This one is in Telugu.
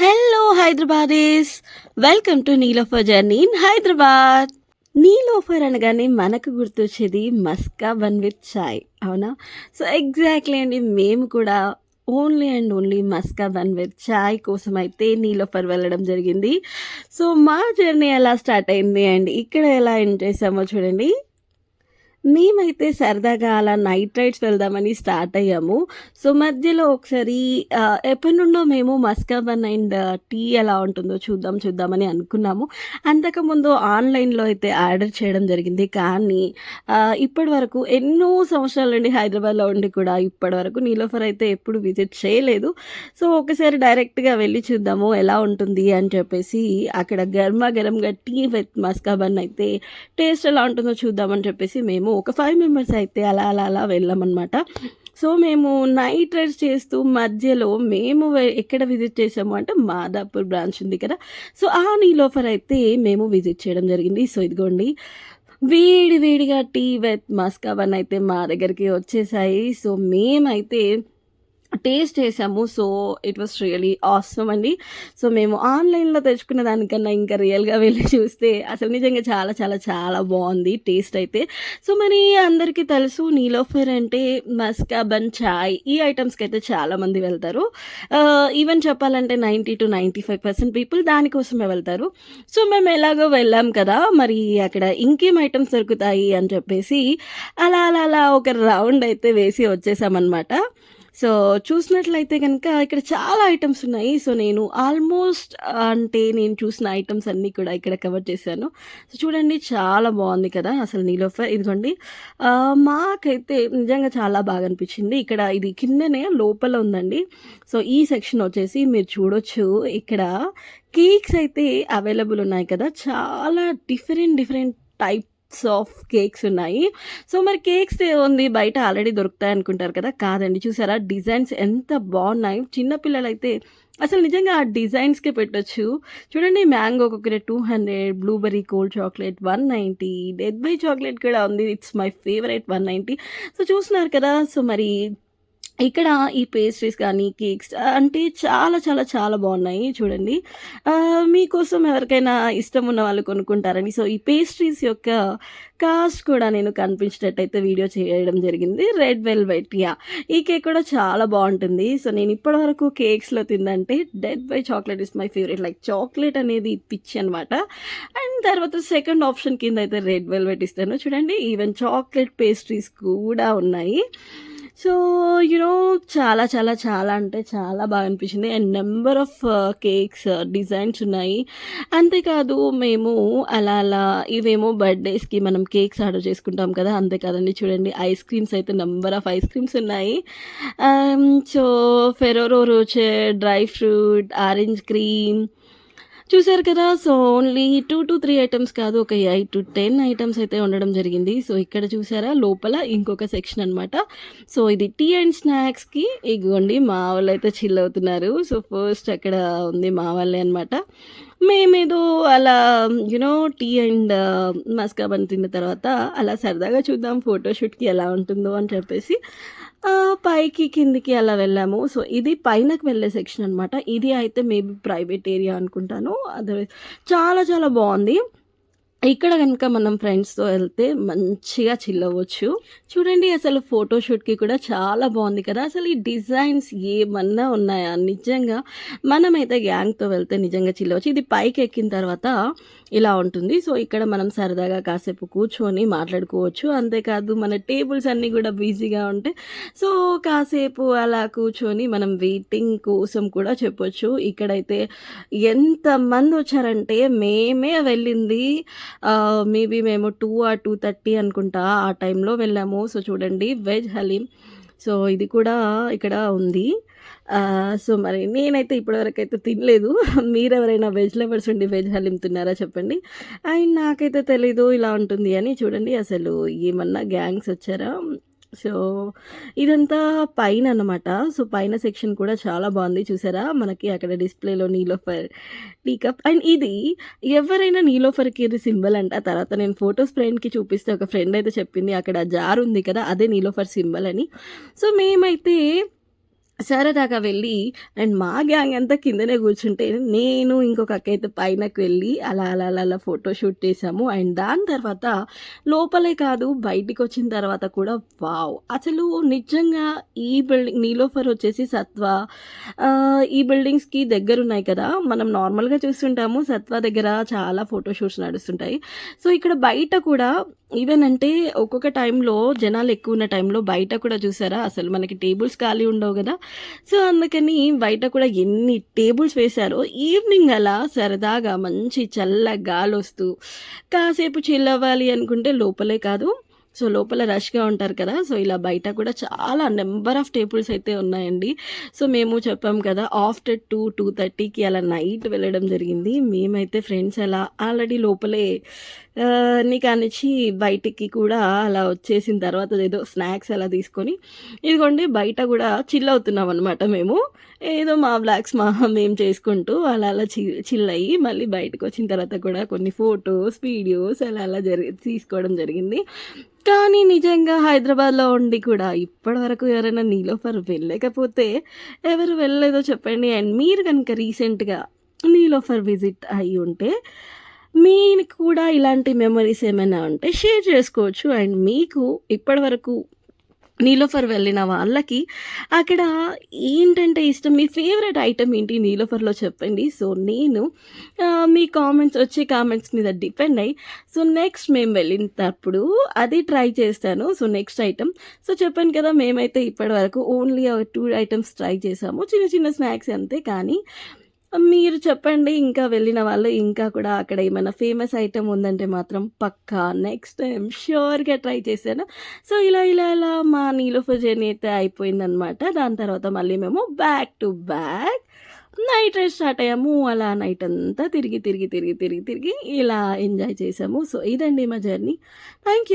Hello, Hyderabadis. Welcome to Niloufer journey in Hyderabad. Niloufer అనగానే మనకు గుర్తొచ్చేది మస్కా బన్ విత్ చాయ్, అవునా? సో ఎగ్జాక్ట్లీ అండి, మేము కూడా only and only maska bun with chai కోసం అయితే నీలోఫర్ వెళ్ళడం జరిగింది. సో మా జర్నీ ఎలా స్టార్ట్ అయింది అండ్ ఇక్కడ ఎలా ఎంజాయ్ చేసామో చూడండి. మేమైతే సరదాగా అలా నైట్ రైడ్స్ వెళ్దామని స్టార్ట్ అయ్యాము. సో మధ్యలో ఒకసారి ఎప్పటినుండో మేము మస్కాబన్ అండ్ టీ ఎలా ఉంటుందో చూద్దామని అనుకున్నాము. అంతకుముందు ఆన్‌లైన్‌లో అయితే ఆర్డర్ చేయడం జరిగింది. కానీ ఇప్పటి వరకు ఎన్నో సంవత్సరాల నుండి హైదరాబాద్‌లో ఉండి కూడా ఇప్పటివరకు నీలోఫర్ అయితే ఎప్పుడు విజిట్ చేయలేదు. సో ఒకసారి డైరెక్ట్‌గా వెళ్ళి చూద్దాము ఎలా ఉంటుంది అని చెప్పేసి అక్కడ గరంగా టీ విత్ మస్కాబన్ అయితే టేస్ట్ ఎలా ఉంటుందో చూద్దామని చెప్పేసి మేము ఒక 5 మెంబర్స్ అయితే అలా వెళ్ళామన్నమాట. సో మేము నైట్ రైడ్స్ చేస్తూ మధ్యలో మేము ఎక్కడ విజిట్ చేసాము అంటే మాదాపూర్ బ్రాంచ్ ఉంది కదా! సో ఆ నీలోఫర్ అయితే మేము విజిట్ చేయడం జరిగింది. సో ఇదిగోండి, వేడిగా టీ విత్ మస్కాబన్ అయితే మా దగ్గరికి వచ్చేసాయి. సో మేమైతే టేస్ట్ చేసాము. So it was really awesome అండి. సో మేము ఆన్‌లైన్‌లో తెచ్చుకున్న దానికన్నా ఇంకా రియల్‌గా వెళ్ళి చూస్తే అసలు నిజంగా చాలా బావుంది టేస్ట్ అయితే. సో మరి అందరికీ తెలుసు నీలోఫర్ అంటే మస్కాబన్, చాయ్ ఈ ఐటెమ్స్‌కైతే చాలామంది వెళ్తారు. ఈవెన్ చెప్పాలంటే 90-95% పీపుల్ దానికోసమే వెళ్తారు. సో మేము ఎలాగో వెళ్ళాం కదా! మరి అక్కడ ఇంకేం ఐటెమ్స్ దొరుకుతాయి అని చెప్పేసి అలా ఒక రౌండ్ అయితే వేసి వచ్చేసామనమాట. సో చూసినట్లయితే గనక ఇక్కడ చాలా ఐటెమ్స్ ఉన్నాయి. సో నేను ఆల్మోస్ట్ అంటే నేను చూసిన ఐటెమ్స్ అన్నీ కూడా ఇక్కడ కవర్ చేశాను. సో చూడండి, చాలా బాగుంది కదా అసలు నీలోఫర్. ఇదిగోండి, మాకైతే నిజంగా చాలా బాగా అనిపించింది. ఇక్కడ ఇది కిందనే లోపల ఉందండి. సో ఈ సెక్షన్ వచ్చేసి మీరు చూడొచ్చు, ఇక్కడ కేక్స్ అయితే అవైలబుల్ ఉన్నాయి కదా, చాలా డిఫరెంట్ టైప్స్ ఆఫ్ కేక్స్ ఉన్నాయి. సో మరి కేక్స్ ఏముంది, బయట ఆల్రెడీ దొరుకుతాయి అనుకుంటారు కదా, కాదండి. చూసారా డిజైన్స్ ఎంత బాగున్నాయి. చిన్న పిల్లలైతే అసలు నిజంగా ఆ డిజైన్స్కే పెట్టొచ్చు. చూడండి, mango coconut 200, blueberry cold chocolate 190, death by chocolate కూడా ఉంది. It's my favourite 190. సో చూస్తున్నారు కదా. సో మరి ఇక్కడ ఈ పేస్ట్రీస్ కానీ, కేక్స్ అంటే చాలా బాగున్నాయి చూడండి. మీకోసం ఎవరికైనా ఇష్టం ఉన్న వాళ్ళు కొనుక్కుంటారని సో ఈ పేస్ట్రీస్ యొక్క కాస్ట్ కూడా నేను కనిపించేటట్టయితే వీడియో చేయడం జరిగింది. రెడ్ వెల్వెట్, ఈ కేక్ కూడా చాలా బాగుంటుంది. సో నేను ఇప్పటివరకు కేక్స్లో తిందంటే death by chocolate is my favourite. Like chocolate అనేది పిచ్చి అనమాట. అండ్ తర్వాత సెకండ్ ఆప్షన్ కింద అయితే రెడ్ వెల్వెట్ ఇస్తాను. చూడండి, ఈవెన్ చాక్లెట్ పేస్ట్రీస్ కూడా ఉన్నాయి. సో చాలా అంటే చాలా బాగా అనిపించింది. And number of cakes designs ఉన్నాయి. అంతేకాదు మేము అలా ఇవేమో బర్త్డేస్కి మనం కేక్స్ ఆర్డర్ చేసుకుంటాం కదా, అంతేకాదండి. చూడండి, ఐస్ క్రీమ్స్ అయితే నెంబర్ ఆఫ్ ఐస్ క్రీమ్స్ ఉన్నాయి. So Ferrero Rocher, dry fruit, orange cream చూసారు కదా. సో ఓన్లీ 2-3 ఐటమ్స్ కాదు, ఒక 8-10 ఐటమ్స్ అయితే ఉండడం జరిగింది. సో ఇక్కడ చూసారా లోపల ఇంకొక సెక్షన్ అనమాట. సో ఇది టీ అండ్ స్నాక్స్కి. ఇగోండి, మా వాళ్ళు అయితే చిల్ అవుతున్నారు. సో ఫస్ట్ అక్కడ ఉంది మా వాళ్ళే అనమాట. మేమేదో అలా టీ అండ్ మస్కాబన్ తిన్న తర్వాత అలా సరదాగా చూద్దాం ఫోటోషూట్కి ఎలా ఉంటుందో అని చెప్పేసి పైకి కిందికి అలా వెళ్ళాము. సో ఇది పైనకి వెళ్ళే సెక్షన్ అనమాట. ఇది అయితే మేబీ ప్రైవేట్ ఏరియా అనుకుంటాను. అదర్వైజ్ చాలా బాగుంది. ఇక్కడ కనుక మనం ఫ్రెండ్స్తో వెళ్తే మంచిగా చిల్ అవ్వచ్చు. చూడండి, అసలు ఫోటోషూట్కి కూడా చాలా బాగుంది కదా. అసలు ఈ డిజైన్స్ ఏమన్నా ఉన్నాయా, నిజంగా మనమైతే గ్యాంగ్తో వెళ్తే నిజంగా చిల్ అవ్వచ్చు. ఇది పైకి ఎక్కిన తర్వాత ఇలా ఉంటుంది. సో ఇక్కడ మనం సరదాగా కాసేపు కూర్చొని మాట్లాడుకోవచ్చు. అంతేకాదు మన టేబుల్స్ అన్నీ కూడా బిజీగా ఉంటాయి. సో కాసేపు అలా కూర్చొని మనం వెయిటింగ్ కోసం కూడా చెప్పొచ్చు. ఇక్కడైతే ఎంతమంది వచ్చారంటే మేమే వెళ్ళింది మేబీ మేము 2 or 2:30 అనుకుంటా ఆ టైంలో వెళ్ళాము. సో చూడండి, వెజ్ హలీం. సో ఇది కూడా ఇక్కడ ఉంది. సో మరి నేనైతే ఇప్పటివరకైతే తినలేదు. మీరెవరైనా వెజ్ లవర్స్ ఉండి వెజ్ హలీం తిన్నారా చెప్పండి. అండ్ నాకైతే తెలీదు ఇలా ఉంటుంది అని. చూడండి, అసలు ఏమన్నా గ్యాంగ్స్ వచ్చారా. సో ఇదంతా పైన అనమాట. సో పైన సెక్షన్ కూడా చాలా బాగుంది. చూసారా, మనకి అక్కడ డిస్ప్లేలో నీలోఫర్ టీ కప్. అండ్ ఇది ఎవరైనా నీలోఫర్కి ఇది సింబల్ అంట. తర్వాత నేను ఫొటోస్ ఫ్రెండ్కి చూపిస్తే ఒక ఫ్రెండ్ అయితే చెప్పింది అక్కడ జార్ ఉంది కదా, అదే నీలోఫర్ సింబల్ అని. సో మేమైతే సరదాగా వెళ్ళి అండ్ మా గ్యాంగ్ అంతా కిందనే కూర్చుంటే, నేను ఇంకొక అక్కయితే పైనకి వెళ్ళి అలా ఫోటో షూట్ చేశాము. అండ్ దాని తర్వాత లోపలే కాదు బయటికొచ్చిన తర్వాత కూడా వావ్! అసలు నిజంగా ఈ బిల్డింగ్ నీలోఫర్ వచ్చేసి సత్వ ఈ బిల్డింగ్స్‌కి దగ్గరున్నాయి కదా! మనం నార్మల్‌గా చూస్తుంటాము సత్వ దగ్గర చాలా ఫోటో షూట్స్ నడుస్తుంటాయి. సో, ఇక్కడ బయట కూడా ఈవెన్ అంటే ఒక్కొక్క టైంలో జనాలెక్కువున్న టైంలో బయట కూడా చూసారా అసలు మనకి టేబుల్స్ ఖాళీ ఉండవు గదా! సో, అందుకని బయట కూడా ఎన్ని టేబుల్స్ వేశారో ఈవినింగ్ అలా సరదాగా మంచి చల్ల గాలొస్తూ కాసేపు చిల్ అవ్వాలి అనుకుంటే లోపలే కాదు. సో, లోపల రష్‌గా ఉంటారు కదా! సో, ఇలా బయట కూడా చాలా నంబర్ ఆఫ్ టేబుల్స్ అయితే ఉన్నాయండి. సో, మేము చెప్పాం కదా! ఆఫ్టర్ 2, 2:30కి అలా నైట్ వెళ్ళడం జరిగింది. మేమైతే ఫ్రెండ్స్ అలా ఆల్రెడీ లోపలే అన్నీ కానిచ్చి బయటికి కూడా అలా వచ్చేసిన తర్వాత ఏదో స్నాక్స్ అలా తీసుకొని, ఇదిగోండి బయట గూడా చిల్ అవుతున్నామనమాట మేము. ఏదో మా వ్లాగ్స్ మేము చేసుకుంటూ అలా చిల్ అయ్యి మళ్ళీ బయటకొచ్చిన తర్వాత కూడా కొన్ని ఫోటోస్, వీడియోస్ అలా తీసుకోవడం జరిగింది. కానీ నిజంగా హైదరాబాద్‌లో ఉండి కూడా ఇప్పటి వరకు ఎవరైనా నీలోఫర్ వెళ్ళలేకపోతే ఎవరు వెళ్ళలేదో చెప్పండి. అండ్ మీరు గనుక రీసెంట్‌గా నీలోఫర్ విజిట్ అయ్యుంటే మీకు కూడా ఇలాంటి మెమోరీస్ ఏమైనా ఉంటే షేర్ చేసుకోవచ్చు. అండ్ మీకు ఇప్పటివరకు నీలోఫర్ వెళ్ళిన వాళ్ళకి అక్కడ ఏంటంటే ఇష్టం? మీ ఫేవరెట్ ఐటెమ్ ఏంటి నీలోఫర్‌లో చెప్పండి. సో, నేను మీ కామెంట్స్ మీద డిపెండ్ అయ్యి సో, నెక్స్ట్ మేము వెళ్ళినప్పుడు అది ట్రై చేస్తాను. సో, నెక్స్ట్ ఐటెమ్ సో, చెప్పాను కదా! మేమైతే ఇప్పటివరకు ఓన్లీ 2 ఐటెమ్స్ ట్రై చేసాము. చిన్న చిన్న స్నాక్స్ అంతే. కానీ మీరు చెప్పండి ఇంకా వెళ్ళిన వాళ్ళు ఇంకా కూడా అక్కడ ఏమైనా ఫేమస్ ఐటెమ్ ఉందంటే మాత్రం పక్కా నెక్స్ట్ టైమ్ ష్యూర్‌గా ట్రై చేశాను. సో, ఇలా మా నీలోఫర్ జర్నీ అయితే అయిపోయిందనమాట. దాని తర్వాత మళ్ళీ మేము back to back night ride start అయ్యాము. అలా నైట్ అంతా తిరిగి ఇలా ఎంజాయ్ చేసాము. సో, ఇదండి మా జర్నీ. Thank you.